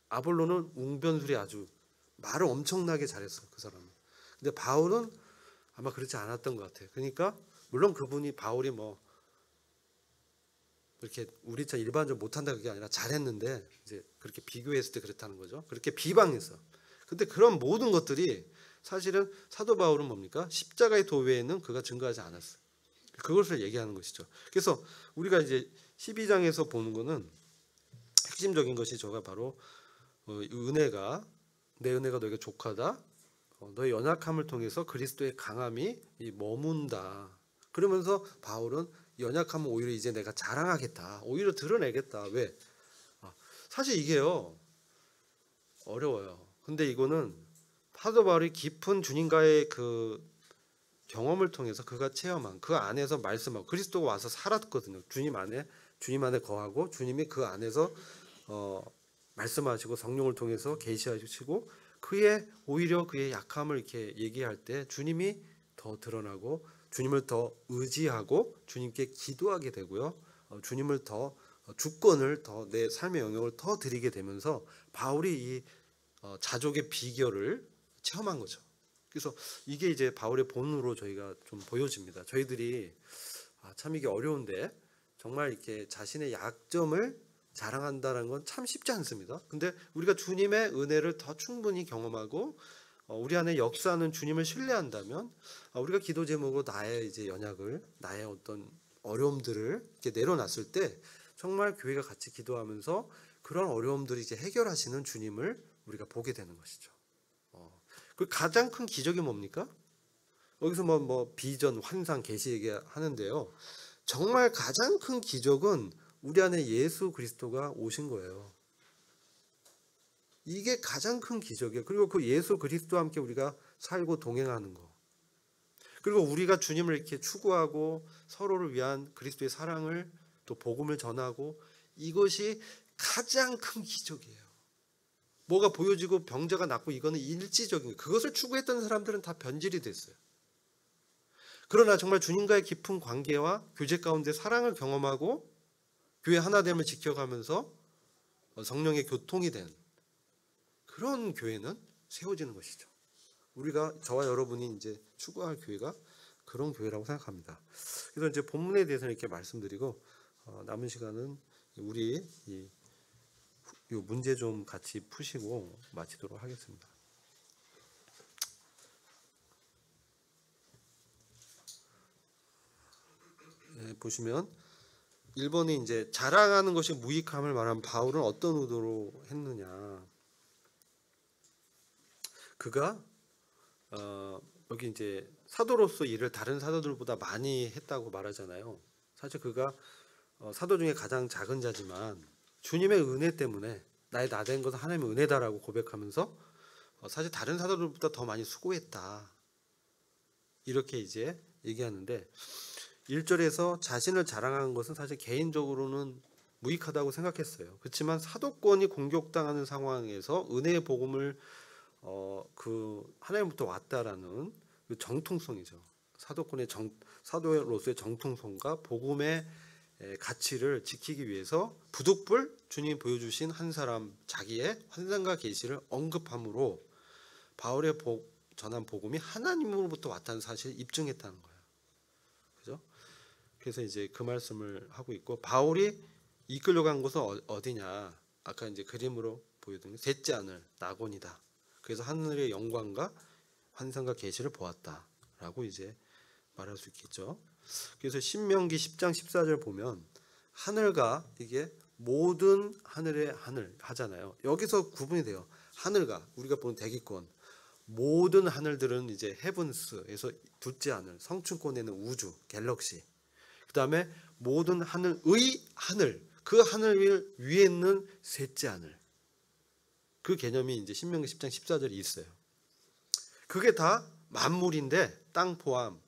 아볼로는 웅변술이 아주 말을 엄청나게 잘했어, 그 사람은. 근데 바울은 아마 그렇지 않았던 것 같아요. 그러니까 물론 그분이 바울이 뭐 이렇게 우리처럼 일반적으로 못한다 그게 아니라 잘했는데 이제 그렇게 비교했을 때 그렇다는 거죠. 그렇게 비방했어. 근데 그런 모든 것들이 사실은 사도 바울은 뭡니까? 십자가의 도외에는 그가 증거하지 않았어요. 그것을 얘기하는 것이죠. 그래서 우리가 이제 12장에서 보는 거는 핵심적인 것이 저가 바로 은혜가, 내 은혜가 너에게 족하다. 너의 연약함을 통해서 그리스도의 강함이 머문다. 그러면서 바울은 연약함은 오히려 이제 내가 자랑하겠다. 오히려 드러내겠다. 왜? 사실 이게요 어려워요. 근데 이거는 사도 바울이 깊은 주님과의 그 경험을 통해서 그가 체험한 그 안에서 말씀하고 그리스도가 와서 살았거든요. 주님 안에 거하고 주님이 그 안에서 말씀하시고 성령을 통해서 계시하시고 오히려 그의 약함을 이렇게 얘기할 때 주님이 더 드러나고 주님을 더 의지하고 주님께 기도하게 되고요. 주님을 더 주권을 더 내 삶의 영역을 더 드리게 되면서 바울이 이 자족의 비결을 체험한 거죠. 그래서 이게 이제 바울의 본으로 저희가 좀 보여집니다. 저희들이 참 이게 어려운데 정말 이렇게 자신의 약점을 자랑한다는 건 참 쉽지 않습니다. 근데 우리가 주님의 은혜를 더 충분히 경험하고 우리 안에 역사하는 주님을 신뢰한다면 우리가 기도 제목으로 나의 이제 연약을, 나의 어떤 어려움들을 이렇게 내려놨을 때 정말 교회가 같이 기도하면서 그런 어려움들을 이제 해결하시는 주님을 우리가 보게 되는 것이죠. 그 가장 큰 기적이 뭡니까? 여기서 뭐 비전, 환상, 계시 얘기하는데요. 정말 가장 큰 기적은 우리 안에 예수 그리스도가 오신 거예요. 이게 가장 큰 기적이에요. 그리고 그 예수 그리스도와 함께 우리가 살고 동행하는 거. 그리고 우리가 주님을 이렇게 추구하고 서로를 위한 그리스도의 사랑을 또 복음을 전하고 이것이 가장 큰 기적이에요. 뭐가 보여지고 병자가 낫고 이거는 일시적인 거예요. 그것을 추구했던 사람들은 다 변질이 됐어요. 그러나 정말 주님과의 깊은 관계와 교제 가운데 사랑을 경험하고 교회 하나됨을 지켜가면서 성령의 교통이 된 그런 교회는 세워지는 것이죠. 우리가 저와 여러분이 이제 추구할 교회가 그런 교회라고 생각합니다. 그래서 이제 본문에 대해서는 이렇게 말씀드리고 남은 시간은 우리 이 문제 좀 같이 푸시고 마치도록 하겠습니다. 네, 보시면 1번이 이제 자랑하는 것이 무익함을 말한 바울은 어떤 의도로 했느냐. 그가 여기 이제 사도로서 일을 다른 사도들보다 많이 했다고 말하잖아요. 사실 그가 사도 중에 가장 작은 자지만 주님의 은혜 때문에 나의 나된 것은 하나님의 은혜다라고 고백하면서 사실 다른 사도들보다 더 많이 수고했다. 이렇게 이제 얘기하는데 1절에서 자신을 자랑하는 것은 사실 개인적으로는 무익하다고 생각했어요. 그렇지만 사도권이 공격당하는 상황에서 은혜의 복음을 그 하나님부터 왔다라는 그 정통성이죠. 사도로서의 정통성과 복음의 가치를 지키기 위해서 부득불 주님이 보여주신 한 사람 자기의 환상과 계시를 언급함으로 바울의 전한 복음이 하나님으로부터 왔다는 사실을 입증했다는 거예요. 그죠? 그래서 이제 그 말씀을 하고 있고 바울이 이끌려간 곳은 어디냐? 아까 이제 그림으로 보여드린 셋째 하늘 낙원이다. 그래서 하늘의 영광과 환상과 계시를 보았다라고 이제 말할 수 있겠죠. 그래서 신명기 10장 14절 보면 하늘과 이게 모든 하늘의 하늘 하잖아요. 여기서 구분이 돼요. 하늘과 우리가 보는 대기권 모든 하늘들은 이제 헤븐스에서 둘째 하늘 성층권에는 우주 갤럭시 그 다음에 모든 하늘의 하늘 그 하늘 위에 있는 셋째 하늘 그 개념이 이제 신명기 10장 14절이 있어요. 그게 다 만물인데 땅 포함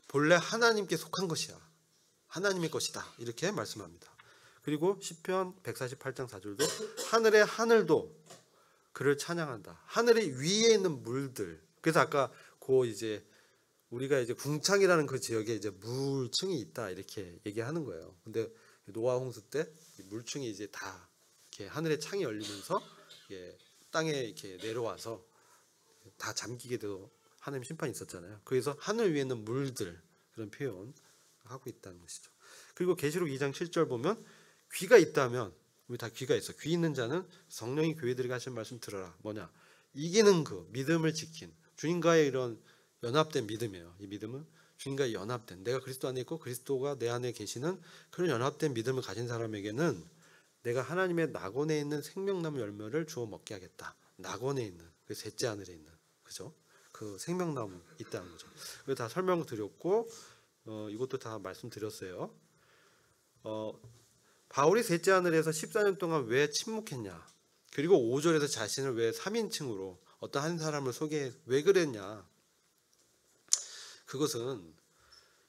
본래 하나님께 속한 것이야. 하나님의 것이다. 이렇게 말씀합니다. 그리고 시편 148장 4절도 하늘의 하늘도 그를 찬양한다. 하늘의 위에 있는 물들. 그래서 아까 그 이제 우리가 이제 궁창이라는 그 지역에 이제 물층이 있다 이렇게 얘기하는 거예요. 근데 노아 홍수 때 물층이 이제 다 이렇게 하늘의 창이 열리면서 땅에 이렇게 내려와서 다 잠기게 되고 하나님 심판이 있었잖아요. 그래서 하늘 위에 있는 물들 그런 표현 하고 있다는 것이죠. 그리고 계시록 2장 7절 보면 귀가 있다면 우리 다 귀가 있어. 귀 있는 자는 성령이 교회들에게 하신 말씀 들어라. 뭐냐? 이기는 그 믿음을 지킨 주님과의 이런 연합된 믿음이에요. 이 믿음은 주님과 연합된 내가 그리스도 안에 있고 그리스도가 내 안에 계시는 그런 연합된 믿음을 가진 사람에게는 내가 하나님의 낙원에 있는 생명나무 열매를 주워 먹게 하겠다. 낙원에 있는 그 셋째 하늘에 있는 그죠? 그 생명나무 있다는 거죠. 그거 다 설명드렸고 이것도 다 말씀드렸어요. 바울이 셋째 하늘에서 14년 동안 왜 침묵했냐? 그리고 5절에서 자신을 왜 3인칭으로 어떤 한 사람을 소개해 왜 그랬냐? 그것은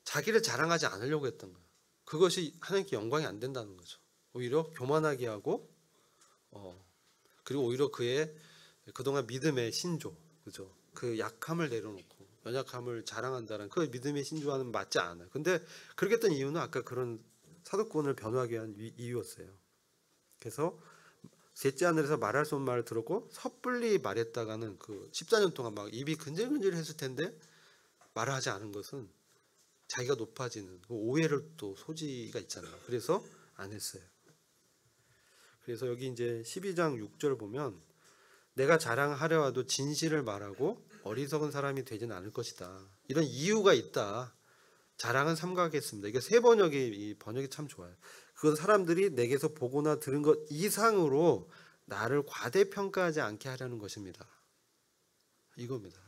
자기를 자랑하지 않으려고 했던 거예요. 그것이 하나님께 영광이 안 된다는 거죠. 오히려 교만하게 하고 그리고 오히려 그의 그동안 믿음의 신조 그죠? 그 약함을 내려놓고 연약함을 자랑한다는 그 믿음의 신조와는 맞지 않아요. 근데 그렇게 했던 이유는 아까 그런 사도권을 변호하기 위한 이유였어요. 그래서 셋째 하늘에서 말할 수 없는 말을 들었고 섣불리 말했다가는 그 14년 동안 막 입이 근질근질했을 텐데 말을 하지 않은 것은 자기가 높아지는 그 오해를 또 소지가 있잖아요. 그래서 안 했어요. 그래서 여기 이제 12장 6절 보면 내가 자랑하려 하도 진실을 말하고 어리석은 사람이 되지는 않을 것이다. 이런 이유가 있다. 자랑은 삼가하겠습니다. 이게 세 번역이 이 번역이 참 좋아요. 그건 사람들이 내게서 보거나 들은 것 이상으로 나를 과대평가하지 않게 하려는 것입니다. 이겁니다.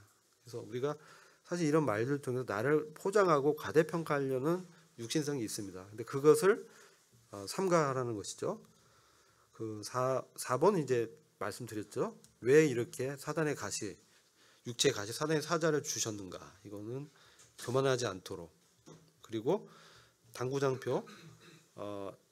그래서 우리가 사실 이런 말들을 통해서 나를 포장하고 과대평가하려는 육신성이 있습니다. 근데 그것을 삼가하라는 것이죠. 그 4번 이제 말씀드렸죠. 왜 이렇게 사단의 가시, 육체의 가시, 사단의 사자를 주셨는가? 이거는 교만하지 않도록. 그리고 당구장표,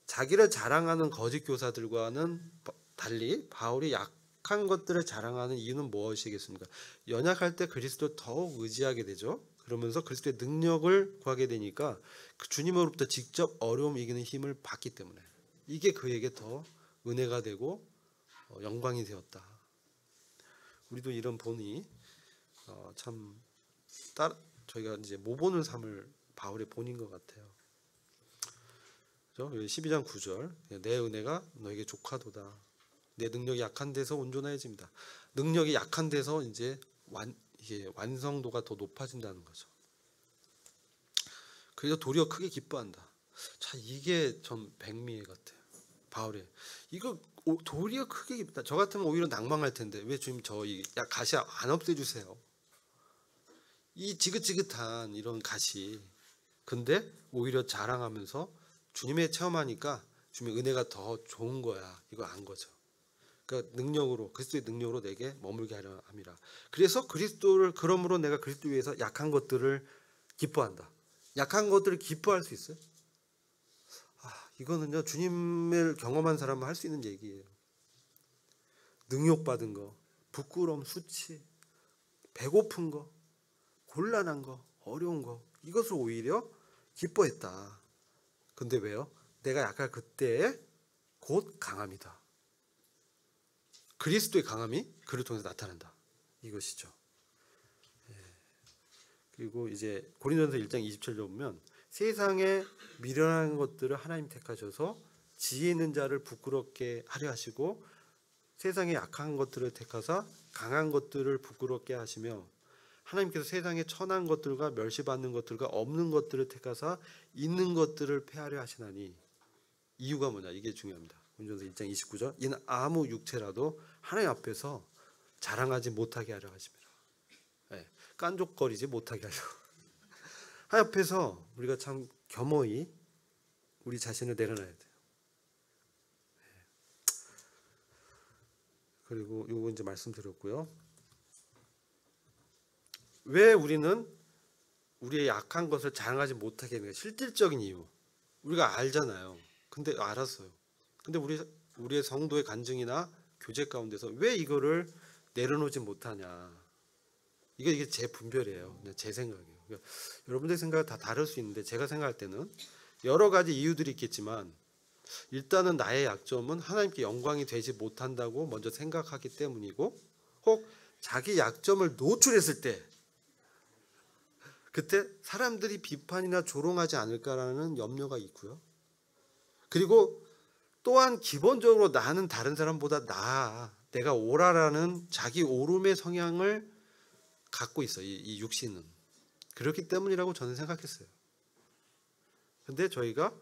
자기를 자랑하는 거짓 교사들과는 달리 바울이 약한 것들을 자랑하는 이유는 무엇이겠습니까? 연약할 때 그리스도를 더욱 의지하게 되죠. 그러면서 그리스도의 능력을 구하게 되니까 그 주님으로부터 직접 어려움 이기는 힘을 받기 때문에 이게 그에게 더 은혜가 되고 영광이 되었다. 우리도 이런 본이 참 저희가 이제 모본을 삼을 바울의 본인 것 같아요. 그죠? 12장 9절 내 은혜가 너에게 족하도다. 내 능력이 약한 데서 온전해집니다. 능력이 약한 데서 이제 이게 완성도가 더 높아진다는 거죠. 그래서 도리어 크게 기뻐한다. 자, 이게 좀 백미애 같아요. 바울의 이거 도리어 크게 기쁘다. 저 같으면 오히려 낭망할 텐데 왜 주님 저희 가시 안 없애주세요. 이 지긋지긋한 이런 가시. 근데 오히려 자랑하면서 주님의 체험하니까 주님의 은혜가 더 좋은 거야. 이거 안 거죠. 그러니까 능력으로 그리스도의 능력으로 내게 머물게 하려 함이라. 그래서 그리스도를 그러므로 내가 그리스도 위해서 약한 것들을 기뻐한다. 약한 것들을 기뻐할 수 있어요? 이거는요 주님을 경험한 사람은 할 수 있는 얘기예요. 능욕받은 거, 부끄러움, 수치, 배고픈 거, 곤란한 거, 어려운 거 이것을 오히려 기뻐했다. 근데 왜요? 내가 약할 그때에 곧 강함이다. 그리스도의 강함이 그를 통해서 나타난다. 이것이죠. 그리고 이제 고린도전서 1장 27절 보면 세상에 미련한 것들을 하나님 택하셔서 지혜 있는 자를 부끄럽게 하려 하시고 세상에 약한 것들을 택하사 강한 것들을 부끄럽게 하시며 하나님께서 세상에 천한 것들과 멸시받는 것들과 없는 것들을 택하사 있는 것들을 폐하려 하시나니 이유가 뭐냐? 이게 중요합니다. 고린도전서 1장 29절 이는 아무 육체라도 하나님 앞에서 자랑하지 못하게 하려 하십니다. 깐족거리지 못하게 하려. 하나님 앞에서 우리가 참 겸허히 우리 자신을 내려놔야 돼요. 그리고 요거 이제 말씀드렸고요. 왜 우리는 우리의 약한 것을 자랑하지 못하게 하는 게 실질적인 이유. 우리가 알잖아요. 근데 알았어요. 근데 우리의 성도의 간증이나 교제 가운데서 왜 이거를 내려놓지 못하냐. 이게 제 분별이에요. 제 생각이에요. 그러니까 여러분들 생각은 다 다를 수 있는데 제가 생각할 때는 여러 가지 이유들이 있겠지만 일단은 나의 약점은 하나님께 영광이 되지 못한다고 먼저 생각하기 때문이고 혹 자기 약점을 노출했을 때 그때 사람들이 비판이나 조롱하지 않을까라는 염려가 있고요. 그리고 또한 기본적으로 나는 다른 사람보다 나아. 내가 옳아라는 자기 오름의 성향을 갖고 있어요. 이 육신은. 그렇기 때문이라고 저는 생각했어요. 근데 저희가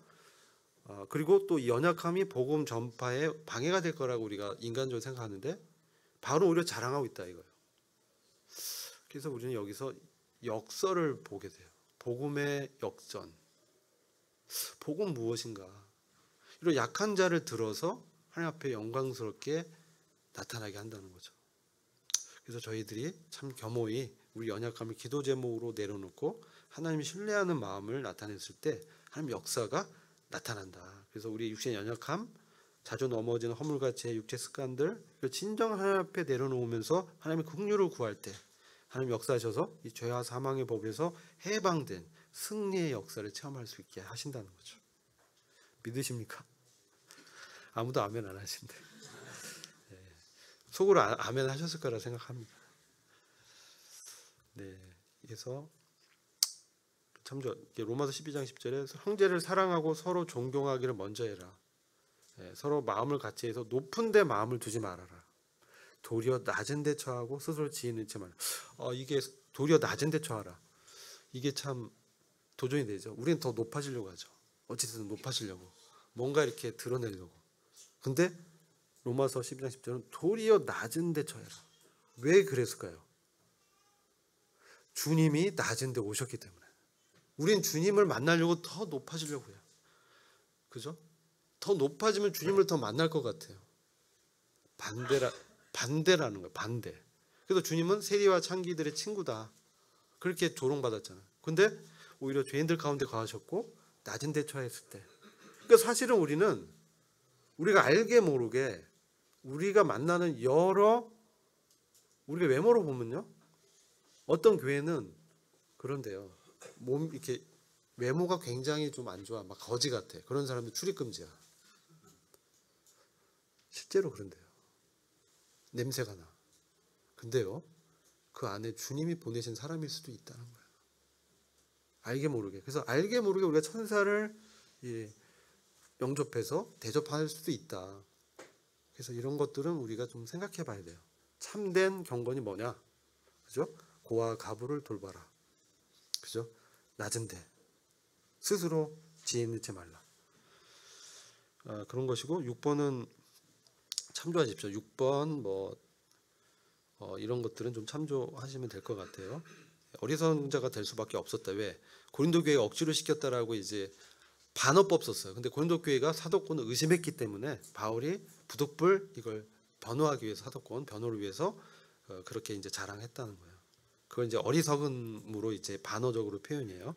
그리고 또 연약함이 복음 전파에 방해가 될 거라고 우리가 인간적으로 생각하는데 바로 오히려 자랑하고 있다 이거예요. 그래서 우리는 여기서 역설을 보게 돼요. 복음의 역전. 복음 무엇인가? 이런 약한 자를 들어서 하나님 앞에 영광스럽게 나타나게 한다는 거죠. 그래서 저희들이 참 겸허히 우리 연약함을 기도 제목으로 내려놓고 하나님을 신뢰하는 마음을 나타냈을 때 하나님 역사가 나타난다. 그래서 우리 육신의 연약함, 자주 넘어지는 허물같이 육체 습관들 진정 하나님 앞에 내려놓으면서 하나님의 긍휼을 구할 때 하나님 역사하셔서 이 죄와 사망의 법에서 해방된 승리의 역사를 체험할 수 있게 하신다는 거죠. 믿으십니까? 아무도 아멘 안 하신대. 속으로 아멘 하셨을 거라 생각합니다. 네, 그래서 참조 로마서 12장 10절에 형제를 사랑하고 서로 존경하기를 먼저 해라. 서로 마음을 같이 해서 높은 데 마음을 두지 말아라. 도리어 낮은 데 처하고 스스로 지혜 넣지 말라. 이게 도리어 낮은 데 처하라. 이게 참 도전이 되죠. 우리는 더 높아지려고 하죠. 어찌됐든 높아지려고. 뭔가 이렇게 드러내려고. 근데 로마서 12장 10절은 도리어 낮은 데 처해라. 왜 그랬을까요? 주님이 낮은 데 오셨기 때문에. 우린 주님을 만나려고 더 높아지려고 해요. 그죠? 더 높아지면 주님을 더 만날 것 같아요. 반대라는 거예요. 반대. 그래서 주님은 세리와 창기들의 친구다. 그렇게 조롱받았잖아요. 근데 오히려 죄인들 가운데 거하셨고 낮은 데 처했을 때. 그러니까 사실은 우리가 알게 모르게 우리가 만나는 우리가 외모로 보면요. 어떤 교회는 그런데요. 이렇게 외모가 굉장히 좀 안 좋아. 막 거지 같아. 그런 사람들 출입금지야. 실제로 그런데요. 냄새가 나. 근데요. 그 안에 주님이 보내신 사람일 수도 있다는 거예요. 알게 모르게. 그래서 알게 모르게 우리가 천사를 영접해서 대접할 수도 있다. 그래서 이런 것들은 우리가 좀 생각해 봐야 돼요. 참된 경건이 뭐냐? 그죠? 고와 가부를 돌봐라. 그죠? 낮은데 스스로 지혜 넣지 말라. 그런 것이고 6번은 참조하십시오. 6번 이런 것들은 좀 참조하시면 될 것 같아요. 어리석은 자가 될 수밖에 없었다. 왜? 고린도 교회가 억지로 시켰다라고 이제 반어법 썼어요. 근데 고린도 교회가 사도권을 의심했기 때문에 바울이 부득불 이걸 변호하기 위해서 사도권 변호를 위해서 그렇게 이제 자랑했다는 거예요. 그걸 이제 어리석음으로 이제 반어적으로 표현해요.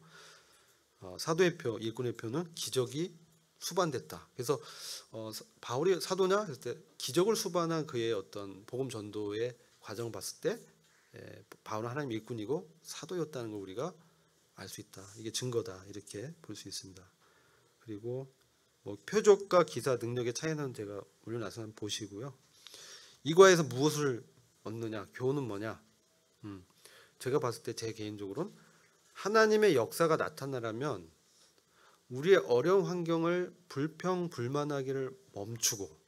사도의 표, 일꾼의 표는 기적이 수반됐다. 그래서 바울이 사도냐 했을 때 기적을 수반한 그의 어떤 복음 전도의 과정을 봤을 때 바울은 하나님 일꾼이고 사도였다는 걸 우리가 알 수 있다. 이게 증거다. 이렇게 볼 수 있습니다. 그리고 표적과 기사 능력의 차이는 제가 올려놔서 한번 보시고요. 이과에서 무엇을 얻느냐? 교훈은 뭐냐? 제가 봤을 때 제 개인적으로는 하나님의 역사가 나타나려면 우리의 어려운 환경을 불평불만하기를 멈추고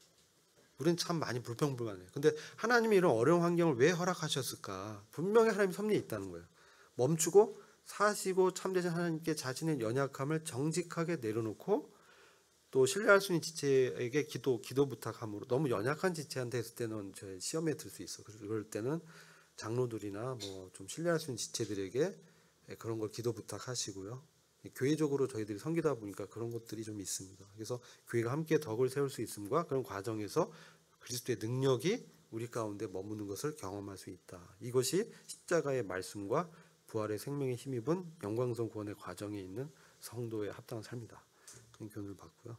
우리는 참 많이 불평불만해요. 근데 하나님이 이런 어려운 환경을 왜 허락하셨을까? 분명히 하나님 섭리에 있다는 거예요. 멈추고 사시고 참되신 하나님께 자신의 연약함을 정직하게 내려놓고 또 신뢰할 수 있는 지체에게 기도 부탁함으로 너무 연약한 지체한테 했을 때는 저희 시험에 들 수 있어. 그럴 때는 장로들이나 좀 신뢰할 수 있는 지체들에게 그런 걸 기도 부탁하시고요. 교회적으로 저희들이 섬기다 보니까 그런 것들이 좀 있습니다. 그래서 교회가 함께 덕을 세울 수 있음과 그런 과정에서 그리스도의 능력이 우리 가운데 머무는 것을 경험할 수 있다. 이것이 십자가의 말씀과 부활의 생명에 힘입은 영광성 구원의 과정에 있는 성도의 합당한 삶이다. 그런 교훈을 받고요.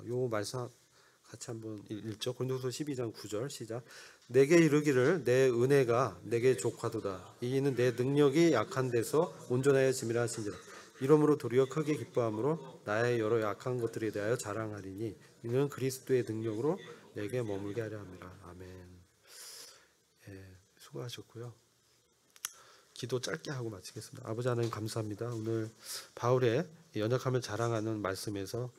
요 말씀 같이 한번 읽죠. 고린도서 12장 9절 시작. 내게 이르기를 내 은혜가 내게 족하도다. 이는 내 능력이 약한 데서 온전하여 짐이라 하신지라. 이러므로 도리어 크게 기뻐함으로 나의 여러 약한 것들에 대하여 자랑하리니 이는 그리스도의 능력으로 내게 머물게 하려 함이라. 아멘. 수고하셨고요. 기도 짧게 하고 마치겠습니다. 아버지 하나님 감사합니다. 오늘 바울의 연약함을 자랑하는 말씀에서